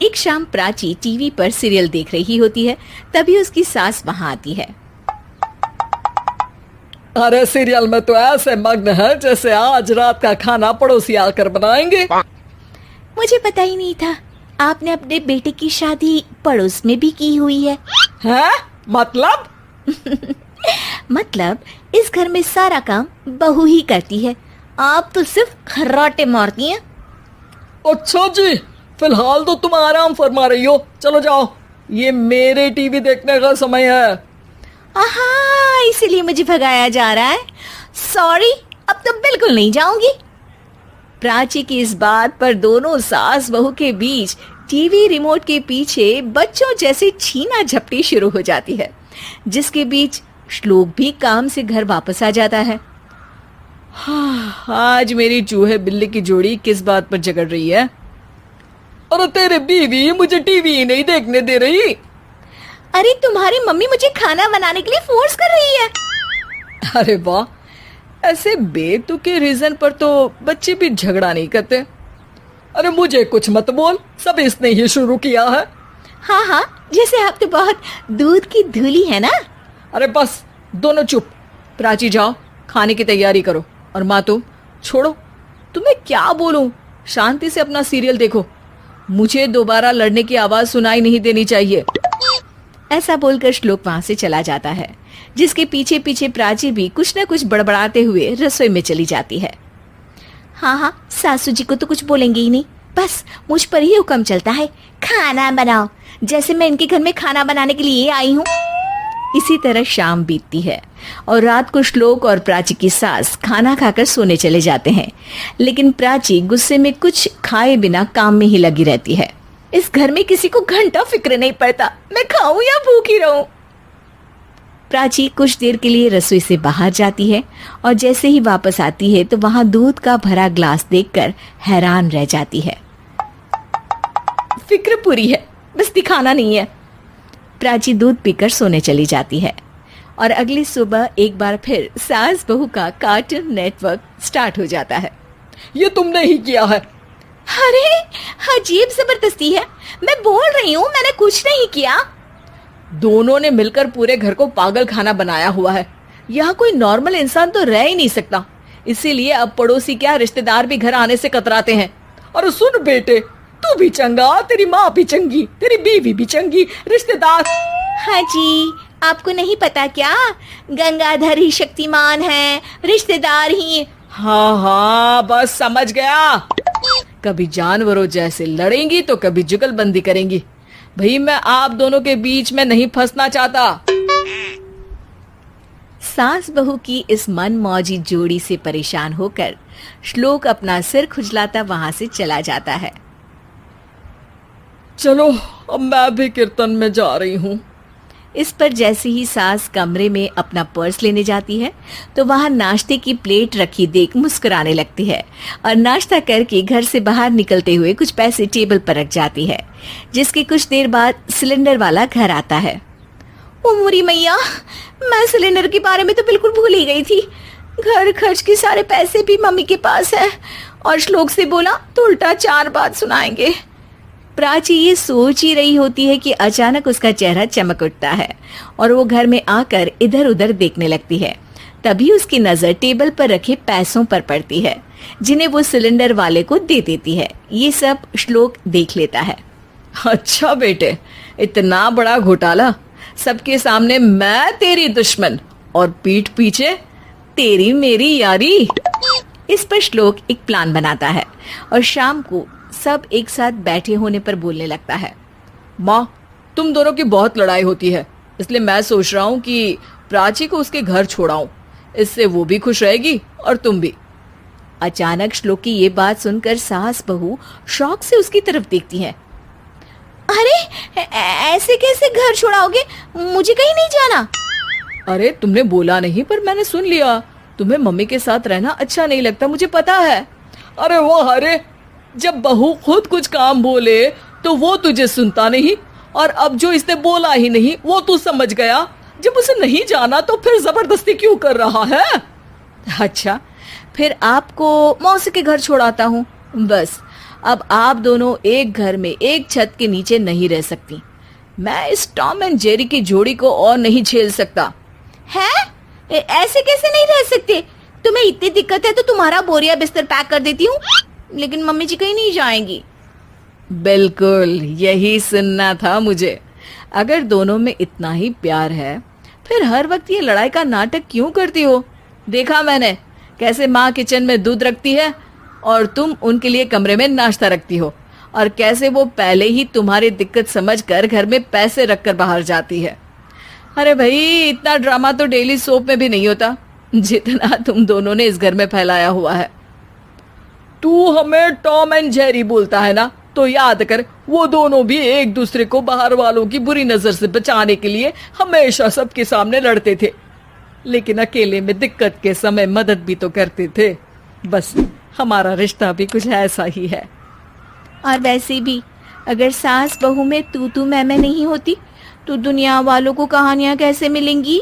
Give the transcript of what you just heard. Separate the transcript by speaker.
Speaker 1: एक शाम प्राची टीवी पर सीरियल देख रही होती है। तभी उसकी सास वहां आती है।
Speaker 2: अरे सीरियल में तो ऐसे मग्न है जैसे आज रात का खाना पड़ोसी आकर बनाएंगे।
Speaker 1: मुझे पता ही नहीं था आपने अपने बेटे की शादी पड़ोस में भी की हुई है।
Speaker 2: हैं? मतलब?
Speaker 1: मतलब इस घर में सारा काम बहू ही करती है, आप तो सिर्फ खर्राटे मारती हैं।
Speaker 2: अच्छा जी, फिलहाल तो तुम आराम फरमा रही हो, चलो जाओ, ये मेरे टीवी देखने का समय है।
Speaker 1: आहा, इसीलिए मुझे भगाया जा रहा है। सॉरी, अब तो बिल्कुल नहीं जाऊंगी। प्राची की इस बात पर दोनों सास बहू के बीच टीवी रिमोट के पीछे बच्चों जैसे छीना झपटी शुरू हो जाती है, जिसके बीच श्लोक भी काम से घर वापस आ जाता है।
Speaker 2: हाँ, आज मेरी चूहे बिल्ली की जोड़ी किस बात पर झगड़ रही है? अरे तेरे बीवी मुझे टीवी ही नहीं देखने दे रही।
Speaker 1: अरे तुम्हारी मम्मी मुझे खाना बनाने के लिए फोर्स कर रही है।
Speaker 2: अरे वाह, ऐसे बेतुके रीजन पर तो बच्चे भी झगड़ा नहीं करते। अरे मुझे कुछ मत बोल, सब इसने ही शुरू किया है।
Speaker 1: हाँ हाँ, जैसे आप तो बहुत दूध की धूली है ना।
Speaker 2: अरे बस, दोनों चुप। प्राची जाओ, खाने की तैयारी करो। और माँ तुम छोड़ो, तुम्हें क्या बोलूं, शांति से अपना सीरियल देखो, मुझे दोबारा लड़ने की आवाज सुनाई नहीं देनी चाहिए।
Speaker 1: ऐसा बोलकर श्लोक वहां से चला जाता है, जिसके पीछे पीछे प्राची भी कुछ न कुछ बड़बड़ाते हुए रसोई में चली जाती है। हाँ हाँ, सासू जी को तो कुछ बोलेंगे ही नहीं, बस मुझ पर ही हुक्म चलता है, खाना बनाओ, जैसे मैं इनके घर में खाना बनाने के लिए आई हूँ। इसी तरह शाम बीतती है और रात को श्लोक और प्राची की सास खाना खाकर सोने चले जाते हैं, लेकिन प्राची गुस्से में कुछ खाए बिना काम में ही लगी रहती है। इस घर में किसी को घंटा फिक्र नहीं पड़ता, मैं खाऊं या भूखी रहूं। प्राची कुछ देर के लिए रसोई से बाहर जाती है और जैसे ही वापस आती है तो वहां दूध का भरा ग्लास देखकर हैरान रह जाती है। फिक्र पूरी है, बस दिखाना नहीं है। प्राची दूध पीकर सोने चली जाती है और अगली सुबह एक बार फिर सास बहू का कार्टून नेटवर्क स्टार्ट हो जाता है।
Speaker 2: ये तुमने ही किया है।
Speaker 1: अरे अजीब जबरदस्ती है, मैं बोल रही हूँ मैंने कुछ नहीं किया।
Speaker 2: दोनों ने मिलकर पूरे घर को पागल खाना बनाया हुआ है। यहाँ कोई नॉर्मल इंसान तो रह ही नहीं सकता, इसीलिए अब पड़ोसी क्या रिश्तेदार भी घर आने से कतराते हैं। और सुन बेटे, तू भी चंगा, तेरी माँ भी चंगी, तेरी बीवी भी चंगी, रिश्तेदार।
Speaker 1: हाँ जी, आपको नहीं पता क्या, गंगाधर ही शक्तिमान है, रिश्तेदार ही।
Speaker 2: हाँ हाँ, बस समझ गया। कभी जानवरों जैसे लड़ेंगी तो कभी जुगलबंदी करेंगी। भाई मैं आप दोनों के बीच में नहीं फंसना चाहता।
Speaker 1: सास बहू की इस मनमौजी जोड़ी से परेशान होकर श्लोक अपना सिर खुजलाता वहां से चला जाता है।
Speaker 2: चलो अब मैं भी कीर्तन में जा रही हूँ।
Speaker 1: इस पर जैसे ही सास कमरे में अपना पर्स लेने जाती है तो वहां नाश्ते की प्लेट रखी देख मुस्कुराने लगती है और नाश्ता करके घर से बाहर निकलते हुए कुछ पैसे टेबल पर रख जाती है, जिसके कुछ देर बाद सिलेंडर वाला घर आता है। ओ मोरी मैया, मैं सिलेंडर के बारे में तो बिल्कुल भूल ही गई थी। घर खर्च के सारे पैसे भी मम्मी के पास है और श्लोक से बोला तो उल्टा 4 बात सुनाएंगे। प्राची ये सोच ही रही होती है कि अचानक उसका चेहरा चमक उठता है और वो घर में आकर इधर उधर देखने लगती है। तभी उसकी नजर टेबल पर रखे पैसों पर पड़ती है, जिन्हें वो सिलेंडर वाले को दे देती है। ये सब श्लोक देख लेता है।
Speaker 2: अच्छा बेटे, इतना बड़ा घोटाला, सबके सामने मैं तेरी दुश्मन और पीठ पीछे तेरी मेरी यारी।
Speaker 1: इस पर श्लोक एक प्लान बनाता है और शाम को सब एक साथ बैठे होने पर बोलने लगता है।
Speaker 2: माँ, तुम दोनों की बहुत लड़ाई होती है, इसलिए मैं सोच रहा हूँ कि प्राची को उसके घर छोड़ाऊं, इससे वो भी खुश रहेगी और तुम भी।
Speaker 1: अचानक श्लोक की ये बात सुनकर सास बहू शौक से उसकी तरफ देखती है। अरे ऐसे कैसे घर छोड़ाओगे, मुझे कहीं नहीं जाना।
Speaker 2: अरे तुमने बोला नहीं पर मैंने सुन लिया, तुम्हें मम्मी के साथ रहना अच्छा नहीं लगता, मुझे पता है। अरे वाह, अरे जब बहू खुद कुछ काम बोले तो वो तुझे सुनता नहीं, और अब जो इसने बोला ही नहीं वो तू समझ गया। जब उसे नहीं जाना तो फिर जबरदस्ती क्यों कर रहा है?
Speaker 1: अच्छा, फिर आपको मौसी के घर छोड़ाता हूँ, बस
Speaker 2: अब आप दोनों एक घर में एक छत के नीचे नहीं रह सकती। मैं इस टॉम एंड जेरी की जोड़ी को और नहीं झेल सकता।
Speaker 1: है? ऐसे कैसे नहीं रह सकते? तुम्हें इतनी दिक्कत है तो तुम्हारा बोरिया बिस्तर पैक कर देती हूँ, लेकिन मम्मी जी कहीं नहीं जाएंगी।
Speaker 2: बिल्कुल यही सुनना था मुझे। अगर दोनों में इतना ही प्यार है फिर हर वक्त ये लड़ाई का नाटक क्यों करती हो? देखा मैंने कैसे माँ किचन में दूध रखती है और तुम उनके लिए कमरे में नाश्ता रखती हो, और कैसे वो पहले ही तुम्हारी दिक्कत समझकर घर में पैसे रखकर बाहर जाती है। अरे भाई, इतना ड्रामा तो डेली सोप में भी नहीं होता जितना तुम दोनों ने इस घर में फैलाया हुआ है। तू हमें टॉम एंड जेरी बोलता है ना, तो याद कर वो दोनों भी एक दूसरे को बाहर वालों की बुरी नजर से बचाने के लिए हमेशा सबके सामने लड़ते थे, लेकिन अकेले में दिक्कत के समय मदद भी तो करते थे। बस हमारा रिश्ता भी कुछ ऐसा ही है।
Speaker 1: और वैसे भी अगर सास बहू में तू मैं नहीं होती तो दुनिया वालों को कहानियां कैसे मिलेंगी?